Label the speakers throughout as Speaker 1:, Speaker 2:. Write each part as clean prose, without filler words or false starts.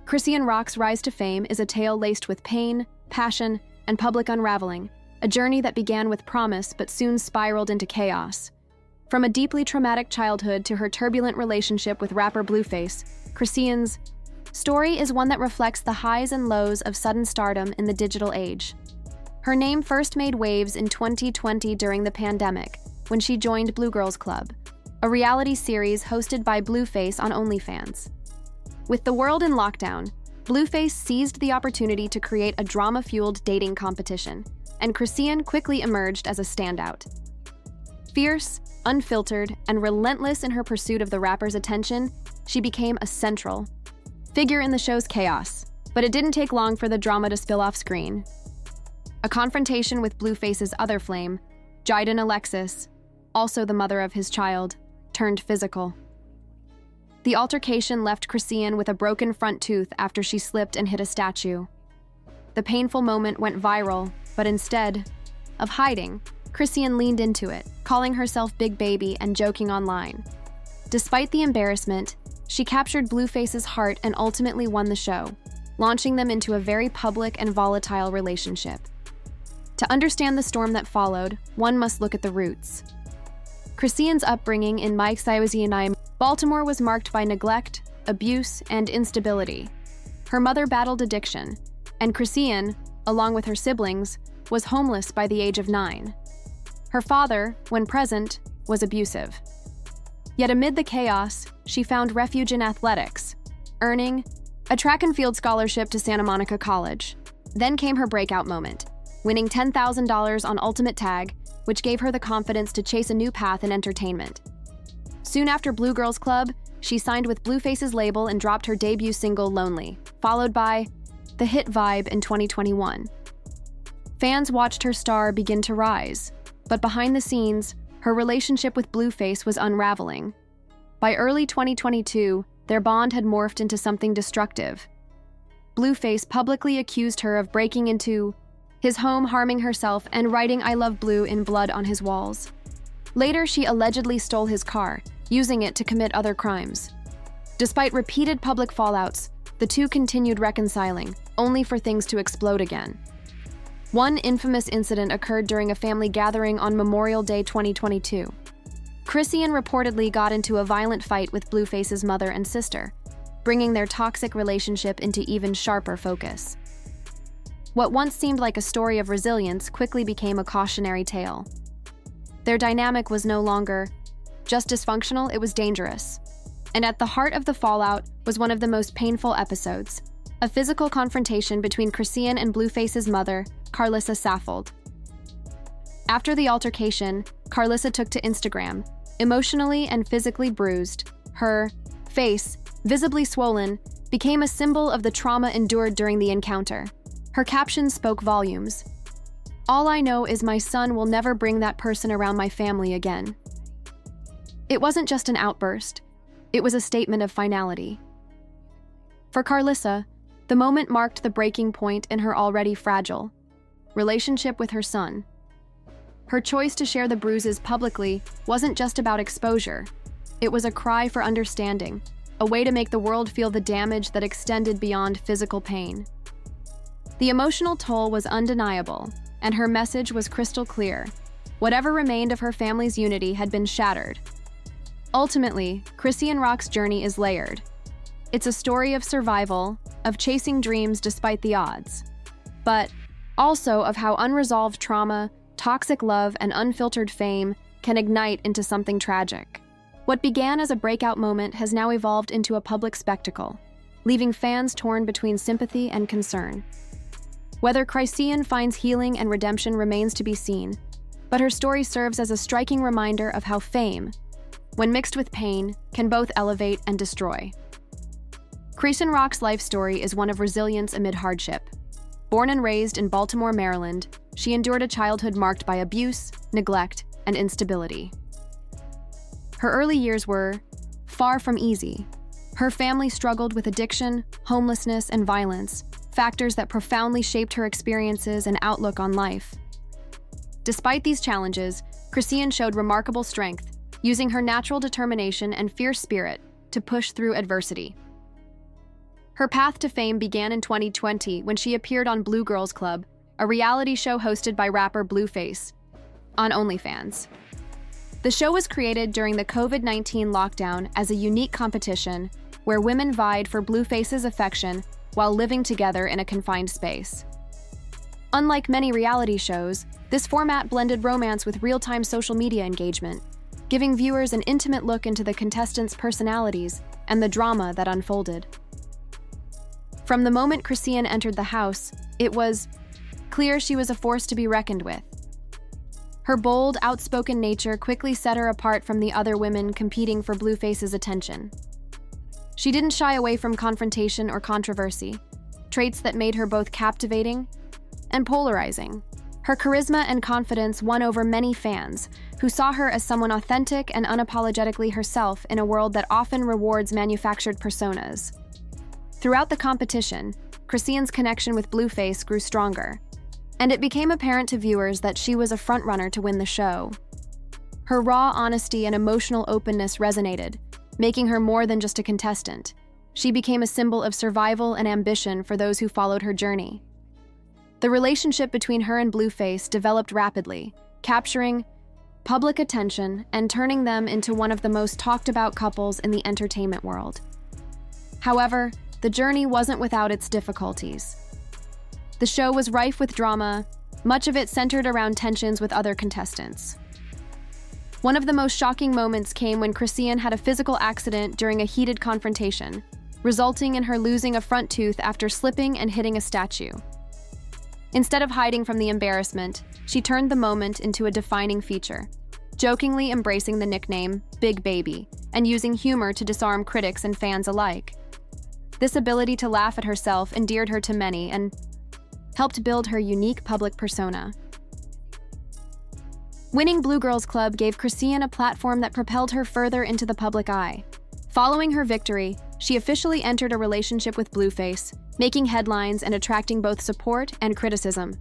Speaker 1: Chrisean Rock's rise to fame is a tale laced with pain, passion, and public unraveling, a journey that began with promise but soon spiraled into chaos. From a deeply traumatic childhood to her turbulent relationship with rapper Blueface, Chrisean's story is one that reflects the highs and lows of sudden stardom in the digital age. Her name first made waves in 2020 during the pandemic, when she joined Blue Girls Club, a reality series hosted by Blueface on OnlyFans. With the world in lockdown, Blueface seized the opportunity to create a drama-fueled dating competition, and Chrisean quickly emerged as a standout. Fierce, unfiltered, and relentless in her pursuit of the rapper's attention, she became a central figure in the show's chaos. But it didn't take long for the drama to spill off screen. A confrontation with Blueface's other flame, Jayden Alexis, also the mother of his child, turned physical. The altercation left Chrisean with a broken front tooth after she slipped and hit a statue. The painful moment went viral, but instead of hiding, Chrisean leaned into it, calling herself Big Baby and joking online. Despite the embarrassment, she captured Blueface's heart and ultimately won the show, launching them into a very public and volatile relationship. To understand the storm that followed, one must look at the roots. Chrisean's upbringing in Baltimore was marked by neglect, abuse, and instability. Her mother battled addiction, and Chrisean, along with her siblings, was homeless by the age of 9. Her father, when present, was abusive. Yet amid the chaos, she found refuge in athletics, earning a track and field scholarship to Santa Monica College. Then came her breakout moment, winning $10,000 on Ultimate Tag, which gave her the confidence to chase a new path in entertainment. Soon after Blue Girls Club, she signed with Blueface's label and dropped her debut single, Lonely, followed by the hit Vibe in 2021. Fans watched her star begin to rise, but behind the scenes, her relationship with Blueface was unraveling. By early 2022, their bond had morphed into something destructive. Blueface publicly accused her of breaking into his home, harming herself, and writing "I love Blue" in blood on his walls. Later, she allegedly stole his car, using it to commit other crimes. Despite repeated public fallouts, the two continued reconciling, only for things to explode again. One infamous incident occurred during a family gathering on Memorial Day 2022. Chrisean reportedly got into a violent fight with Blueface's mother and sister, bringing their toxic relationship into even sharper focus. What once seemed like a story of resilience quickly became a cautionary tale. Their dynamic was no longer just dysfunctional, it was dangerous. And at the heart of the fallout was one of the most painful episodes, a physical confrontation between Chrisean and Blueface's mother, Carlissa Saffold. After the altercation, Carlissa took to Instagram, emotionally and physically bruised. Her face, visibly swollen, became a symbol of the trauma endured during the encounter. Her caption spoke volumes. "All I know is my son will never bring that person around my family again." It wasn't just an outburst, it was a statement of finality. For Carlissa, the moment marked the breaking point in her already fragile relationship with her son. Her choice to share the bruises publicly wasn't just about exposure. It was a cry for understanding, a way to make the world feel the damage that extended beyond physical pain. The emotional toll was undeniable, and her message was crystal clear. Whatever remained of her family's unity had been shattered. Ultimately, Chrisean Rock's journey is layered. It's a story of survival, of chasing dreams despite the odds, but also of how unresolved trauma, toxic love, and unfiltered fame can ignite into something tragic. What began as a breakout moment has now evolved into a public spectacle, leaving fans torn between sympathy and concern. Whether Chrisean finds healing and redemption remains to be seen, but her story serves as a striking reminder of how fame, when mixed with pain, can both elevate and destroy. Chrisean Rock's life story is one of resilience amid hardship. Born and raised in Baltimore, Maryland, she endured a childhood marked by abuse, neglect, and instability. Her early years were far from easy. Her family struggled with addiction, homelessness, and violence, factors that profoundly shaped her experiences and outlook on life. Despite these challenges, Chrisean showed remarkable strength, using her natural determination and fierce spirit to push through adversity. Her path to fame began in 2020 when she appeared on Blue Girls Club, a reality show hosted by rapper Blueface, on OnlyFans. The show was created during the COVID-19 lockdown as a unique competition where women vied for Blueface's affection while living together in a confined space. Unlike many reality shows, this format blended romance with real-time social media engagement, giving viewers an intimate look into the contestants' personalities and the drama that unfolded. From the moment Chrisean entered the house, it was clear she was a force to be reckoned with. Her bold, outspoken nature quickly set her apart from the other women competing for Blueface's attention. She didn't shy away from confrontation or controversy, traits that made her both captivating and polarizing. Her charisma and confidence won over many fans, who saw her as someone authentic and unapologetically herself in a world that often rewards manufactured personas. Throughout the competition, Chrisean's connection with Blueface grew stronger, and it became apparent to viewers that she was a frontrunner to win the show. Her raw honesty and emotional openness resonated, making her more than just a contestant. She became a symbol of survival and ambition for those who followed her journey. The relationship between her and Blueface developed rapidly, capturing public attention and turning them into one of the most talked-about couples in the entertainment world. However, the journey wasn't without its difficulties. The show was rife with drama, much of it centered around tensions with other contestants. One of the most shocking moments came when Chrisean had a physical accident during a heated confrontation, resulting in her losing a front tooth after slipping and hitting a statue. Instead of hiding from the embarrassment, she turned the moment into a defining feature, jokingly embracing the nickname Big Baby and using humor to disarm critics and fans alike. This ability to laugh at herself endeared her to many and helped build her unique public persona. Winning Blue Girls Club gave Chrisean a platform that propelled her further into the public eye. Following her victory, she officially entered a relationship with Blueface, making headlines and attracting both support and criticism.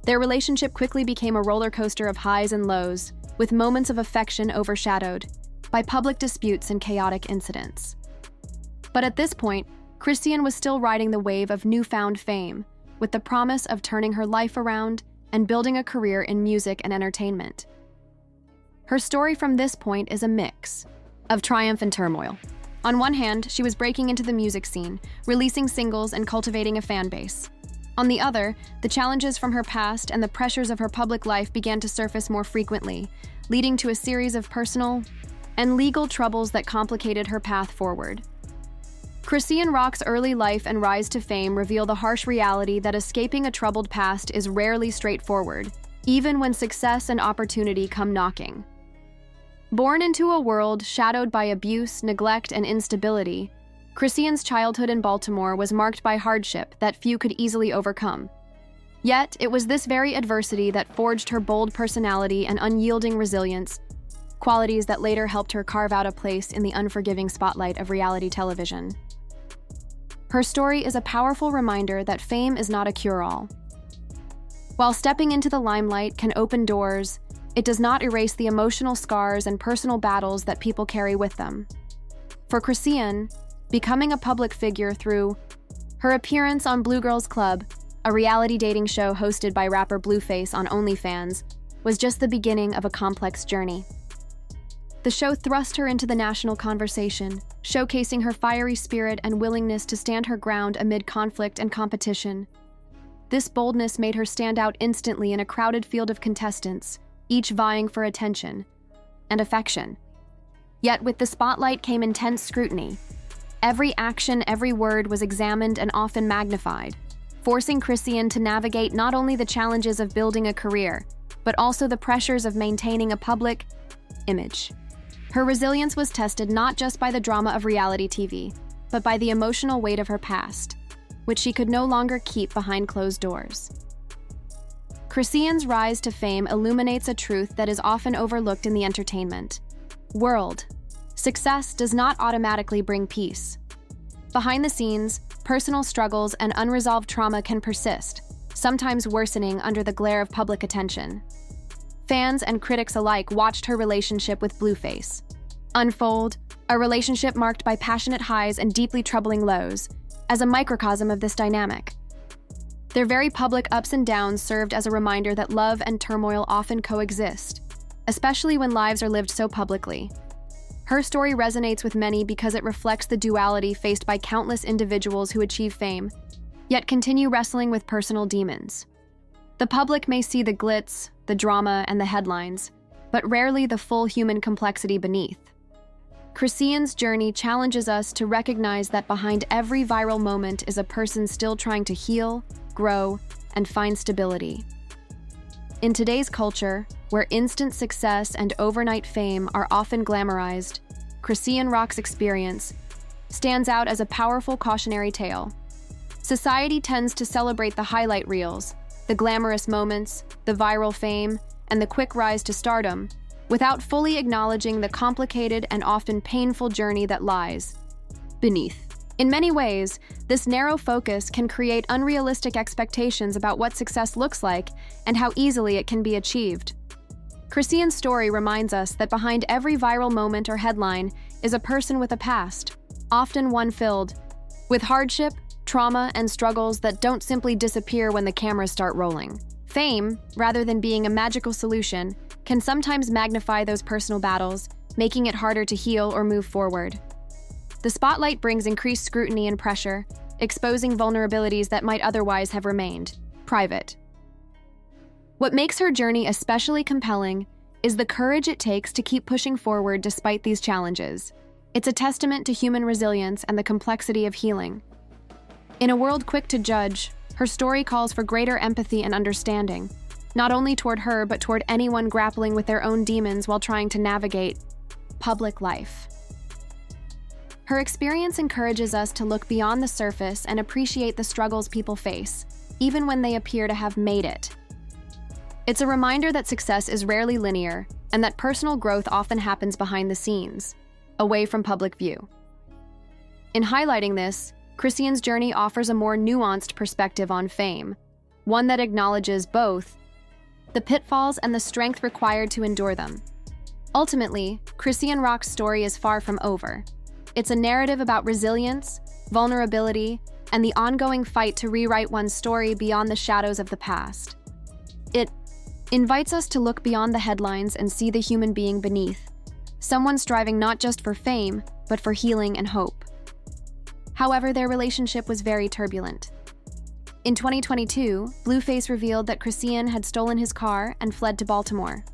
Speaker 1: Their relationship quickly became a roller coaster of highs and lows, with moments of affection overshadowed by public disputes and chaotic incidents. But at this point, Chrisean was still riding the wave of newfound fame, with the promise of turning her life around and building a career in music and entertainment. Her story from this point is a mix of triumph and turmoil. On one hand, she was breaking into the music scene, releasing singles and cultivating a fan base. On the other, the challenges from her past and the pressures of her public life began to surface more frequently, leading to a series of personal and legal troubles that complicated her path forward. Chrisean Rock's early life and rise to fame reveal the harsh reality that escaping a troubled past is rarely straightforward, even when success and opportunity come knocking. Born into a world shadowed by abuse, neglect, and instability, Chrisean's childhood in Baltimore was marked by hardship that few could easily overcome. Yet, it was this very adversity that forged her bold personality and unyielding resilience, qualities that later helped her carve out a place in the unforgiving spotlight of reality television. Her story is a powerful reminder that fame is not a cure-all. While stepping into the limelight can open doors, it does not erase the emotional scars and personal battles that people carry with them. For Chrisean, becoming a public figure through her appearance on Blue Girls Club, a reality dating show hosted by rapper Blueface on OnlyFans, was just the beginning of a complex journey. The show thrust her into the national conversation, showcasing her fiery spirit and willingness to stand her ground amid conflict and competition. This boldness made her stand out instantly in a crowded field of contestants, each vying for attention and affection. Yet with the spotlight came intense scrutiny. Every action, every word was examined and often magnified, forcing Chrisean to navigate not only the challenges of building a career, but also the pressures of maintaining a public image. Her resilience was tested not just by the drama of reality TV, but by the emotional weight of her past, which she could no longer keep behind closed doors. Chrisean's rise to fame illuminates a truth that is often overlooked in the entertainment world. Success does not automatically bring peace. Behind the scenes, personal struggles and unresolved trauma can persist, sometimes worsening under the glare of public attention. Fans and critics alike watched her relationship with Blueface unfold, a relationship marked by passionate highs and deeply troubling lows, as a microcosm of this dynamic. Their very public ups and downs served as a reminder that love and turmoil often coexist, especially when lives are lived so publicly. Her story resonates with many because it reflects the duality faced by countless individuals who achieve fame, yet continue wrestling with personal demons. The public may see the glitz, the drama, and the headlines, but rarely the full human complexity beneath. Chrisean's journey challenges us to recognize that behind every viral moment is a person still trying to heal, grow, and find stability. In today's culture, where instant success and overnight fame are often glamorized, Chrisean Rock's experience stands out as a powerful cautionary tale. Society tends to celebrate the highlight reels, the glamorous moments, the viral fame, and the quick rise to stardom, without fully acknowledging the complicated and often painful journey that lies beneath. In many ways, this narrow focus can create unrealistic expectations about what success looks like and how easily it can be achieved. Chrisean's story reminds us that behind every viral moment or headline is a person with a past, often one filled with hardship, trauma, and struggles that don't simply disappear when the cameras start rolling. Fame, rather than being a magical solution, can sometimes magnify those personal battles, making it harder to heal or move forward. The spotlight brings increased scrutiny and pressure, exposing vulnerabilities that might otherwise have remained private. What makes her journey especially compelling is the courage it takes to keep pushing forward despite these challenges. It's a testament to human resilience and the complexity of healing. In a world quick to judge, her story calls for greater empathy and understanding, not only toward her but toward anyone grappling with their own demons while trying to navigate public life. Her experience encourages us to look beyond the surface and appreciate the struggles people face, even when they appear to have made it. It's a reminder that success is rarely linear and that personal growth often happens behind the scenes, away from public view. In highlighting this, Chrisean's journey offers a more nuanced perspective on fame, one that acknowledges both the pitfalls and the strength required to endure them. Ultimately, Chrisean Rock's story is far from over. It's a narrative about resilience, vulnerability, and the ongoing fight to rewrite one's story beyond the shadows of the past. It invites us to look beyond the headlines and see the human being beneath, someone striving not just for fame, but for healing and hope. However, their relationship was very turbulent. In 2022, Blueface revealed that Chrisean had stolen his car and fled to Baltimore.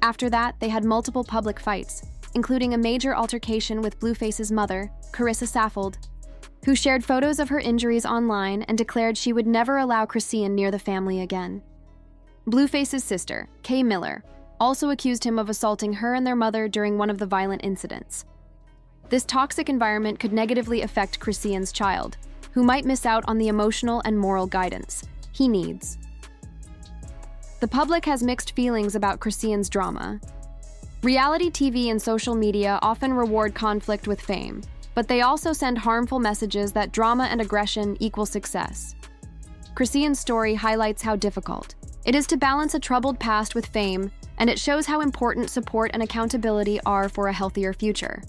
Speaker 1: After that, they had multiple public fights, including a major altercation with Blueface's mother, Carissa Rock, who shared photos of her injuries online and declared she would never allow Chrisean near the family again. Blueface's sister, Kay Miller, also accused him of assaulting her and their mother during one of the violent incidents. This toxic environment could negatively affect Chrisean's child, who might miss out on the emotional and moral guidance he needs. The public has mixed feelings about Chrisean's drama. Reality TV and social media often reward conflict with fame, but they also send harmful messages that drama and aggression equal success. Chrisean's story highlights how difficult it is to balance a troubled past with fame, and it shows how important support and accountability are for a healthier future.